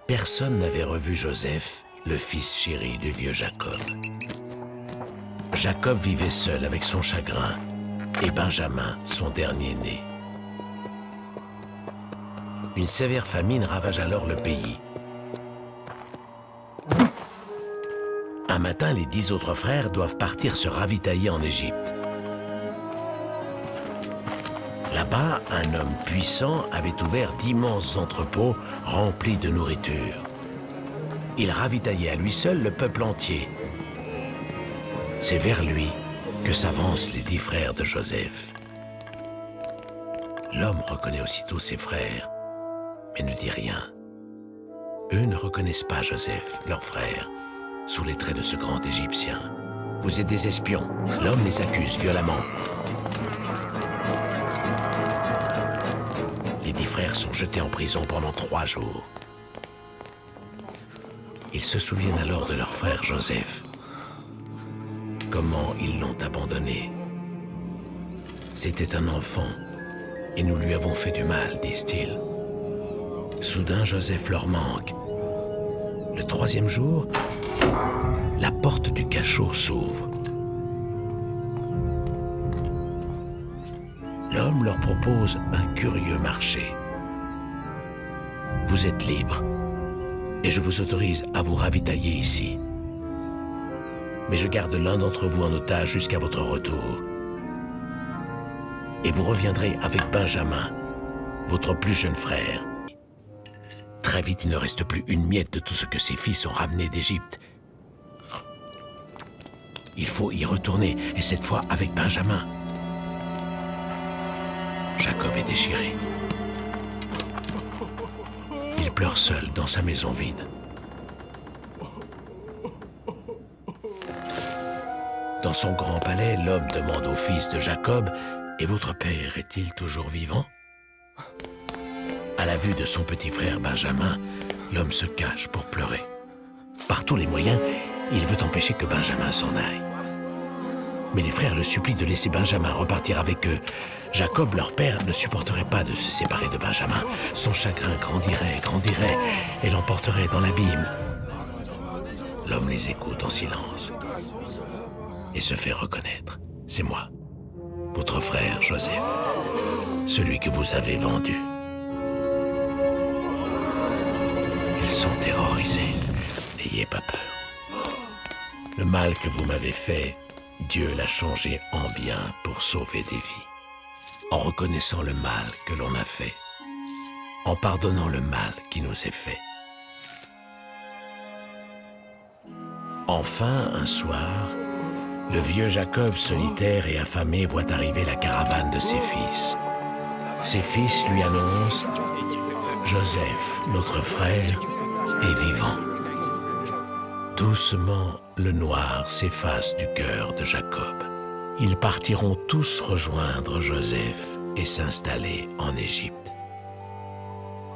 Personne n'avait revu Joseph, le fils chéri du vieux Jacob. Jacob vivait seul avec son chagrin et Benjamin, son dernier-né. Une sévère famine ravage alors le pays. Un matin, les 10 autres frères doivent partir se ravitailler en Égypte. Là-bas, un homme puissant avait ouvert d'immenses entrepôts remplis de nourriture. Il ravitaillait à lui seul le peuple entier. C'est vers lui que s'avancent les 10 frères de Joseph. L'homme reconnaît aussitôt ses frères, mais ne dit rien. Eux ne reconnaissent pas Joseph, leur frère, sous les traits de ce grand Égyptien. Vous êtes des espions. L'homme les accuse violemment. Les 10 frères sont jetés en prison pendant 3 jours. Ils se souviennent alors de leur frère Joseph. Comment ils l'ont abandonné. C'était un enfant, et nous lui avons fait du mal, disent-ils. Soudain, Joseph leur manque. Le 3e jour, la porte du cachot s'ouvre. L'homme leur propose un curieux marché. Vous êtes libres, et je vous autorise à vous ravitailler ici. Mais je garde l'un d'entre vous en otage jusqu'à votre retour. Et vous reviendrez avec Benjamin, votre plus jeune frère. Très vite, il ne reste plus une miette de tout ce que ses fils ont ramené d'Égypte. Il faut y retourner, et cette fois avec Benjamin. Jacob est déchiré. Il pleure seul dans sa maison vide. Dans son grand palais, l'homme demande au fils de Jacob « Et votre père est-il toujours vivant ?» À la vue de son petit frère Benjamin, l'homme se cache pour pleurer. Par tous les moyens, il veut empêcher que Benjamin s'en aille. Mais les frères le supplient de laisser Benjamin repartir avec eux. Jacob, leur père, ne supporterait pas de se séparer de Benjamin. Son chagrin grandirait et l'emporterait dans l'abîme. L'homme les écoute en silence et se fait reconnaître. C'est moi, votre frère Joseph, celui que vous avez vendu. Ils sont terrorisés. N'ayez pas peur. Le mal que vous m'avez fait, Dieu l'a changé en bien pour sauver des vies. En reconnaissant le mal que l'on a fait, en pardonnant le mal qui nous est fait. Enfin, un soir, le vieux Jacob, solitaire et affamé, voit arriver la caravane de ses fils. Ses fils lui annoncent « Joseph, notre frère, est vivant ». Doucement, le noir s'efface du cœur de Jacob. Ils partiront tous rejoindre Joseph et s'installer en Égypte.